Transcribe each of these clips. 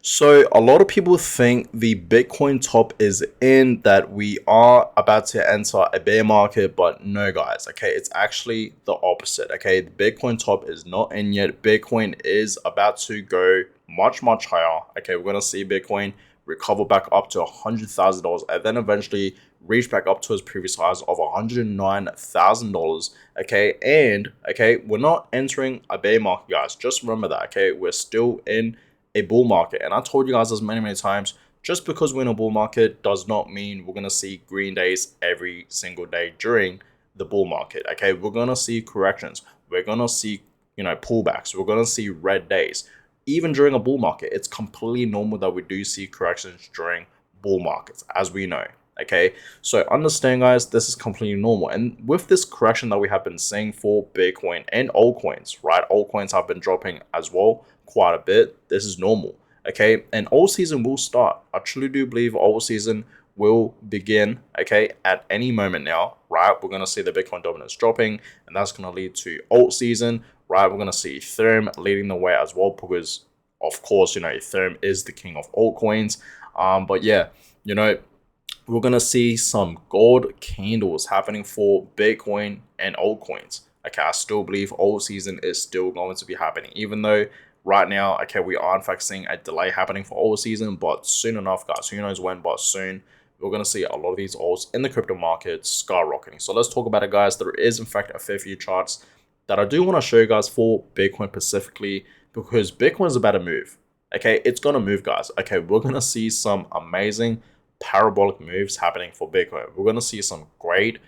So a lot of people think the Bitcoin top is in, that we are about to enter a bear market, but no guys, okay, it's actually the opposite. Okay, the Bitcoin top is not in yet. Bitcoin is about to go much higher. Okay, we're gonna see Bitcoin recover back up to $100,000 and then eventually reach back up to its previous highs of $109,000. Okay, and okay, we're not entering a bear market, guys. Just remember that. Okay, we're still in a bull market. And I told you guys this many times, just because we're in a bull market does not mean we're going to see green days every single day during the bull market. Okay, we're going to see corrections. We're going to see, pullbacks. We're going to see red days. Even during a bull market, it's completely normal that we do see corrections during bull markets, as we know. Okay, so understand, guys, this is completely normal. And with this correction that we have been seeing for Bitcoin and altcoins, right? Altcoins have been dropping as well quite a bit. This is normal. Okay, and alt season will start. I truly do believe alt season will begin, okay, at any moment now, right? We're going to see the Bitcoin dominance dropping, and that's going to lead to alt season, right? We're going to see Ethereum leading the way as well, because of course, Ethereum is the king of altcoins. But yeah, we're going to see some gold candles happening for Bitcoin and altcoins. Okay, I still believe alt season is still going to be happening, even though right now, okay, we are in fact seeing a delay happening for alt season, but soon enough, guys, who knows when, but soon, we're going to see a lot of these alts in the crypto market skyrocketing. So let's talk about it, guys. There is in fact a fair few charts that I do want to show you guys for Bitcoin specifically, because Bitcoin is about to move. Okay, it's going to move, guys. Okay, we're going to see some amazing parabolic moves happening for Bitcoin. We're going to see some great,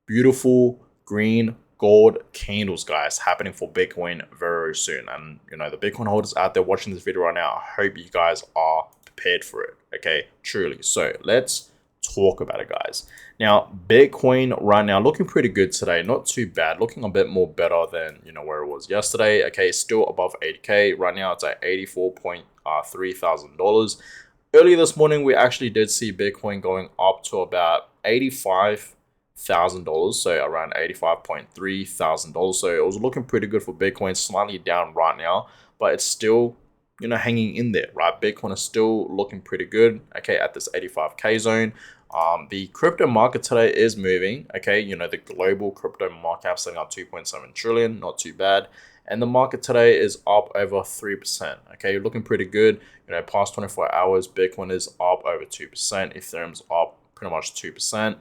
beautiful green gold candles, guys, happening for Bitcoin very soon. And the Bitcoin holders out there watching this video right now, I hope you guys are prepared for it. Okay, truly. So let's talk about it, guys. Now, Bitcoin right now looking pretty good today. Not too bad. Looking a bit more better than where it was yesterday. Okay, still above 80K. Right now it's at $84.3 thousand. Earlier this morning, we actually did see Bitcoin going up to about $85,000, so around $85.3 thousand. So it was looking pretty good for Bitcoin, slightly down right now, but it's still hanging in there, right? Bitcoin is still looking pretty good, okay, at this 85K zone. The crypto market today is moving, okay. The global crypto market cap sitting at 2.7 trillion, not too bad. And the market today is up over 3%. Okay, looking pretty good. Past 24 hours, Bitcoin is up over 2%. Ethereum's up pretty much 2%.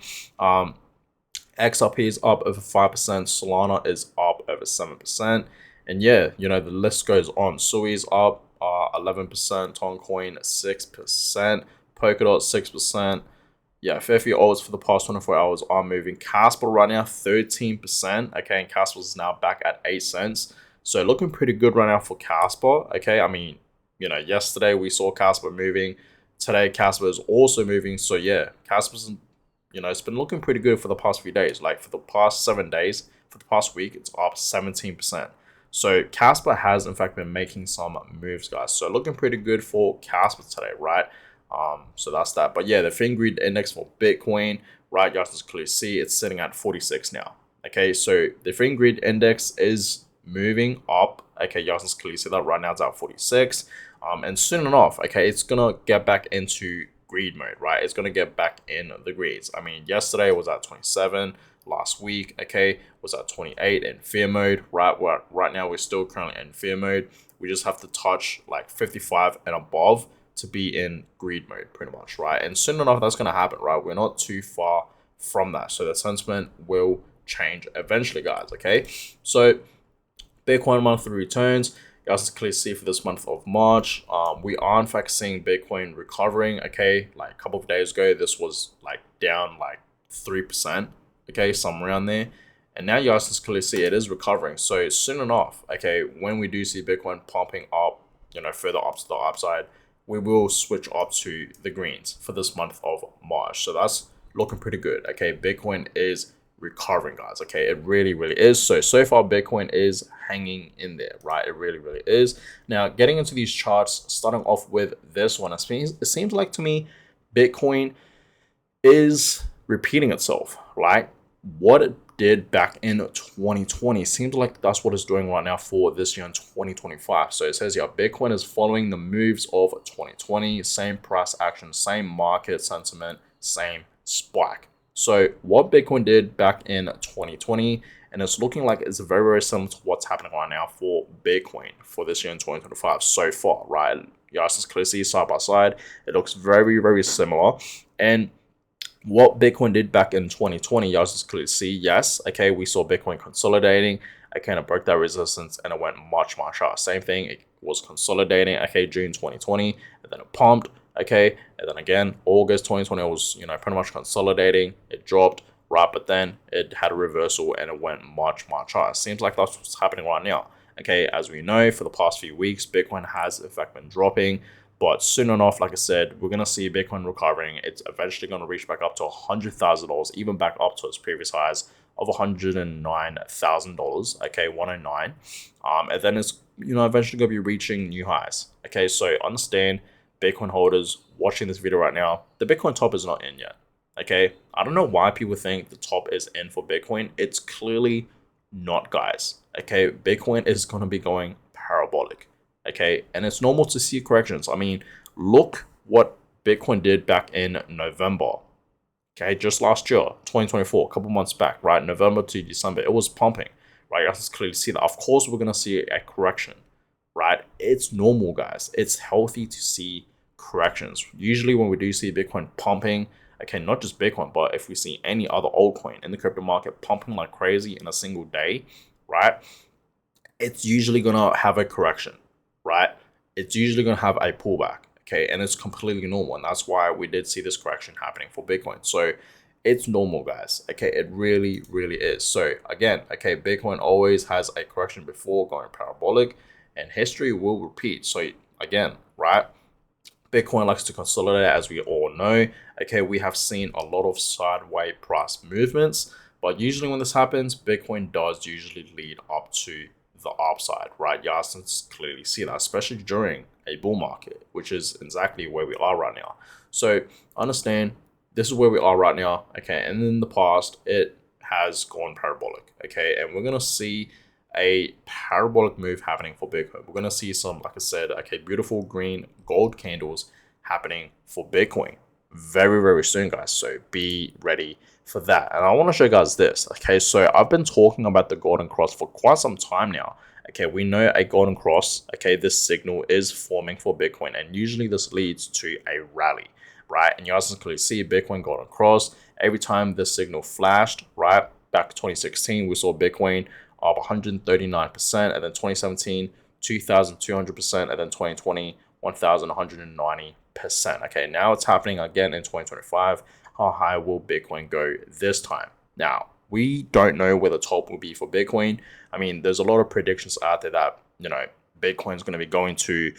XRP is up over 5%. Solana is up over 7%. And yeah, the list goes on. Sui is up 11%. Toncoin 6%. Polkadot 6%. Yeah, fair few alts for the past 24 hours are moving. Casper right now 13%. Okay, and Casper is now back at 8 cents. So looking pretty good right now for Casper. Okay, I mean, yesterday we saw Casper moving. Today Casper is also moving. So yeah, Casper's, it's been looking pretty good for the past few days. Like for the past 7 days, for the past week, it's up 17%. So Casper has in fact been making some moves, guys. So looking pretty good for Casper today, right? So that's that. But yeah, the Fingrid index for Bitcoin, right? You guys can clearly see it's sitting at 46 now. Okay, so the Fingrid index is moving up. Okay, you guys can clearly see that right now it's at 46. And soon enough, okay, it's gonna get back into greed mode, right? It's gonna get back in the greeds. I mean, yesterday it was at 27. Last week, okay, was at 28 in fear mode. Right now we're still currently in fear mode. We just have to touch like 55 and above to be in greed mode, pretty much, right? And soon enough, that's gonna happen, right? We're not too far from that, so the sentiment will change eventually, guys. Okay, so Bitcoin monthly returns, you guys can clearly see for this month of March, we are in fact seeing Bitcoin recovering. Okay, like a couple of days ago, this was like down like 3%. Okay, somewhere around there. And now you guys can clearly see it is recovering. So soon enough, okay, when we do see Bitcoin pumping up, further up to the upside, we will switch up to the greens for this month of March. So that's looking pretty good. Okay, Bitcoin is recovering, guys. Okay, it really is. So far Bitcoin is hanging in there, right? It really is. Now getting into these charts, starting off with this one, it seems like to me Bitcoin is repeating itself, right? What did back in 2020. Seems like that's what it's doing right now for this year in 2025. So it says here, Bitcoin is following the moves of 2020, same price action, same market sentiment, same spike. So what Bitcoin did back in 2020, and it's looking like it's very, very similar to what's happening right now for Bitcoin for this year in 2025 so far, right? You guys can clearly see side by side. It looks very, very similar. And what Bitcoin did back in 2020, y'all just clearly see, yes, okay, we saw Bitcoin consolidating. I kind of broke that resistance and it went much, much higher. Same thing, it was consolidating, okay, June 2020, and then it pumped, okay, and then again, August 2020, it was, pretty much consolidating, it dropped, right, but then it had a reversal and it went much, much higher. Seems like that's what's happening right now. Okay, as we know, for the past few weeks, Bitcoin has in fact been dropping. But soon enough, like I said, we're going to see Bitcoin recovering. It's eventually going to reach back up to $100,000, even back up to its previous highs of $109,000, okay, 109. And then it's, eventually going to be reaching new highs. Okay, so understand, Bitcoin holders watching this video right now, the Bitcoin top is not in yet. Okay, I don't know why people think the top is in for Bitcoin. It's clearly not, guys. Okay, Bitcoin is going to be going parabolic. Okay, and it's normal to see corrections. I mean, look what Bitcoin did back in November. Okay, just last year, 2024, a couple months back, right? November to December, it was pumping, right? You guys can clearly see that. Of course, we're going to see a correction, right? It's normal, guys. It's healthy to see corrections. Usually when we do see Bitcoin pumping, okay, not just Bitcoin, but if we see any other altcoin in the crypto market pumping like crazy in a single day, right? It's usually going to have a correction. Right? It's usually going to have a pullback, okay? And it's completely normal. And that's why we did see this correction happening for Bitcoin. So it's normal, guys, okay? It really, really is. So again, okay, Bitcoin always has a correction before going parabolic, and history will repeat. So again, right? Bitcoin likes to consolidate, as we all know. Okay, we have seen a lot of sideways price movements, but usually when this happens, Bitcoin does usually lead up to the upside, right? You guys can clearly see that, especially during a bull market, which is exactly where we are right now. So understand, this is where we are right now, okay? And in the past, it has gone parabolic, okay? And we're gonna see a parabolic move happening for Bitcoin. We're gonna see some, like I said, okay, beautiful green gold candles happening for Bitcoin very, very soon, guys. So be ready for that. And I want to show you guys this. Okay, so I've been talking about the golden cross for quite some time now. Okay, we know a golden cross, okay, this signal is forming for Bitcoin, and usually this leads to a rally, right? And you guys can clearly see Bitcoin golden cross. Every time this signal flashed, right, back 2016, we saw Bitcoin up 139%, and then 2017, 2,200%, and then 2020, 1,190%. Okay, now it's happening again in 2025. How high will Bitcoin go this time? Now, we don't know where the top will be for Bitcoin. I mean, there's a lot of predictions out there that, Bitcoin's going to be going to,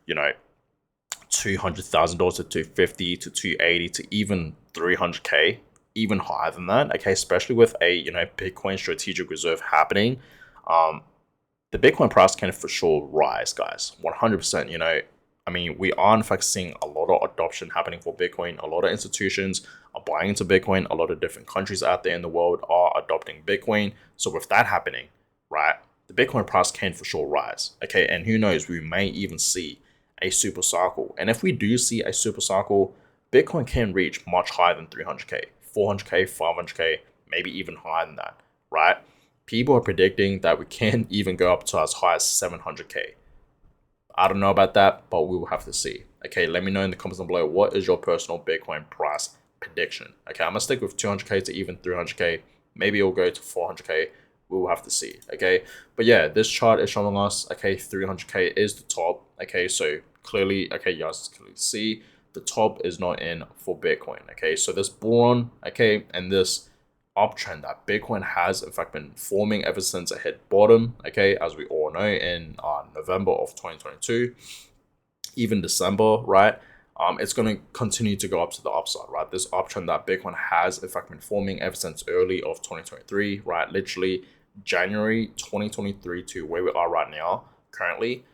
$200,000 to 250 to 280 to even 300K, even higher than that. Okay, especially with a, Bitcoin strategic reserve happening. The Bitcoin price can for sure rise, guys, 100%. I mean, we are in fact seeing a lot of adoption happening for Bitcoin. A lot of institutions are buying into Bitcoin. A lot of different countries out there in the world are adopting Bitcoin. So with that happening, right, the Bitcoin price can for sure rise. Okay, and who knows, we may even see a super cycle. And if we do see a super cycle, Bitcoin can reach much higher than 300K, 400K, 500K, maybe even higher than that, right? People are predicting that we can even go up to as high as 700K. I don't know about that, but we will have to see. Okay, let me know in the comments down below, what is your personal Bitcoin price prediction? Okay, I'm gonna stick with 200K to even 300K. Maybe it'll go to 400K. We will have to see. Okay, but yeah, this chart is showing us, okay, 300K is the top. Okay, so clearly, okay, you guys can clearly see the top is not in for Bitcoin. Okay, so this bull run, okay, and this uptrend that Bitcoin has in fact been forming ever since it hit bottom, okay, as we all know, in November of 2022, even December, right? It's going to continue to go up to the upside, right? This uptrend that Bitcoin has in fact been forming ever since early of 2023, right? Literally January 2023 to where we are right now currently.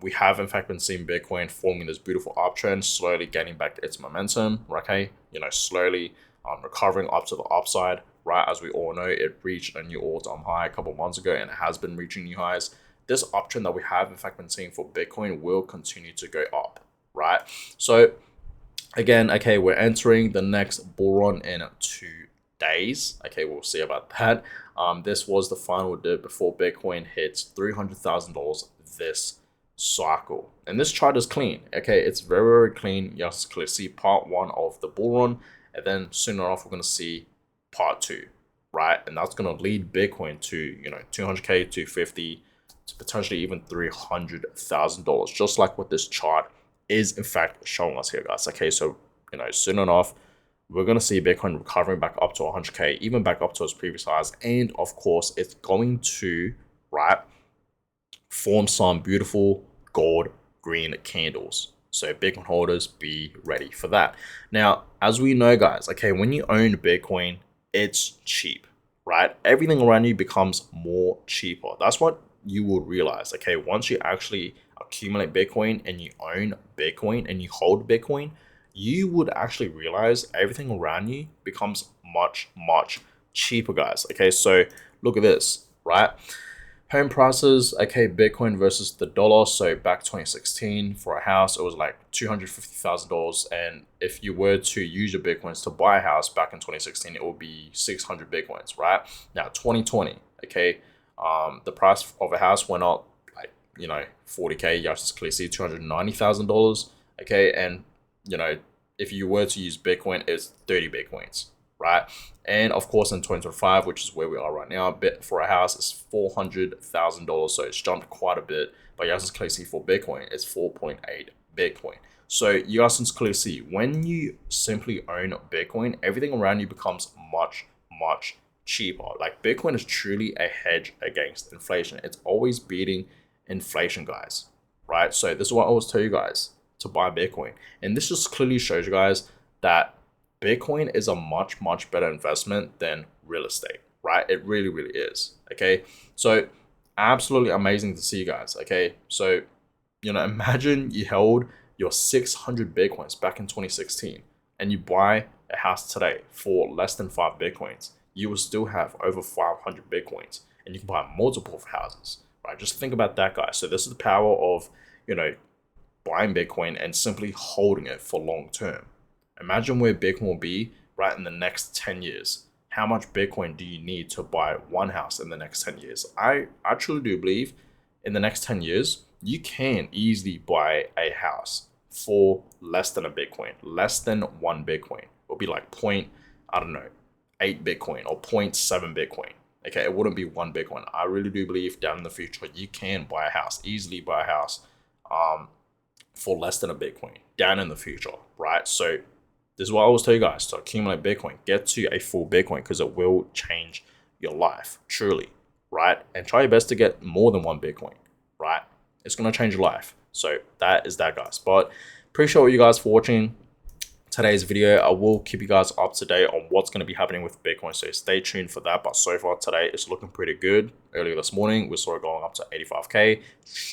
We have in fact been seeing Bitcoin forming this beautiful uptrend, slowly getting back its momentum, okay, slowly recovering up to the upside, right? As we all know, it reached a new all-time high a couple months ago and it has been reaching new highs. This uptrend that we have in fact been seeing for Bitcoin will continue to go up, right? So again, okay, we're entering the next bull run in 2 days. Okay, we'll see about that. This was the final dip before Bitcoin hits $300,000 this cycle, and this chart is clean. Okay, it's very, very clean. You guys clearly see part one of the bull run, and then soon enough we're going to see part two, right? And that's going to lead Bitcoin to 200k, 250, to potentially even $300,000, just like what this chart is in fact showing us here, guys. Okay, so soon enough we're going to see Bitcoin recovering back up to 100k, even back up to its previous highs, and of course it's going to, right, form some beautiful gold green candles. So Bitcoin holders, be ready for that. Now, as we know, guys, okay, when you own Bitcoin, it's cheap, right? Everything around you becomes more cheaper. That's what you will realize. Okay, once you actually accumulate Bitcoin and you own Bitcoin and you hold Bitcoin, you would actually realize everything around you becomes much, much cheaper, guys. Okay, so look at this, right? Home prices, okay, Bitcoin versus the dollar. So back 2016 for a house, it was like $250,000. And if you were to use your Bitcoins to buy a house back in 2016, it would be 600 Bitcoins, right? Now, 2020, okay, the price of a house went up like, 40K, you just clearly see $290,000, okay? And, if you were to use Bitcoin, it's 30 Bitcoins, right? And of course, in 2025, which is where we are right now, a bit for a house is $400,000. So it's jumped quite a bit. But you guys can clearly see for Bitcoin, it's 4.8 Bitcoin. So you guys can clearly see when you simply own Bitcoin, everything around you becomes much, much cheaper. Like Bitcoin is truly a hedge against inflation. It's always beating inflation, guys, right? So this is what I always tell you guys, to buy Bitcoin. And this just clearly shows you guys that Bitcoin is a much, much better investment than real estate, right? It really, really is. Okay. So absolutely amazing to see you guys. Okay. So, imagine you held your 600 Bitcoins back in 2016 and you buy a house today for less than 5 Bitcoins. You will still have over 500 Bitcoins and you can buy multiple houses, right? Just think about that, guys. So this is the power of, buying Bitcoin and simply holding it for long term. Imagine where Bitcoin will be right in the next 10 years. How much Bitcoin do you need to buy one house in the next 10 years? I truly do believe in the next 10 years, you can easily buy a house for less than a Bitcoin, less than 1 Bitcoin. It'll be like I don't know, 8 Bitcoin or 0.7 Bitcoin. Okay, it wouldn't be 1 Bitcoin. I really do believe down in the future, you can buy a house, easily buy a house for less than a Bitcoin down in the future, right? So this is what I always tell you guys, to accumulate Bitcoin, get to a full Bitcoin because it will change your life, truly, right? And try your best to get more than 1 Bitcoin, right? It's going to change your life. So that is that, guys. But appreciate you guys for watching today's video. I will keep you guys up to date on what's going to be happening with Bitcoin, so stay tuned for that. But so far today, it's looking pretty good. Earlier this morning, we saw it going up to 85k,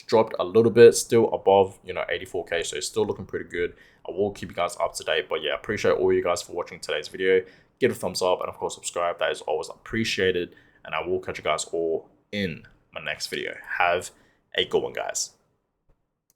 dropped a little bit, still above 84k, so it's still looking pretty good. I will keep you guys up to date. But yeah, appreciate all you guys for watching today's video. Give it a thumbs up and of course subscribe. That is always appreciated, and I will catch you guys all in my next video. Have a good one, guys.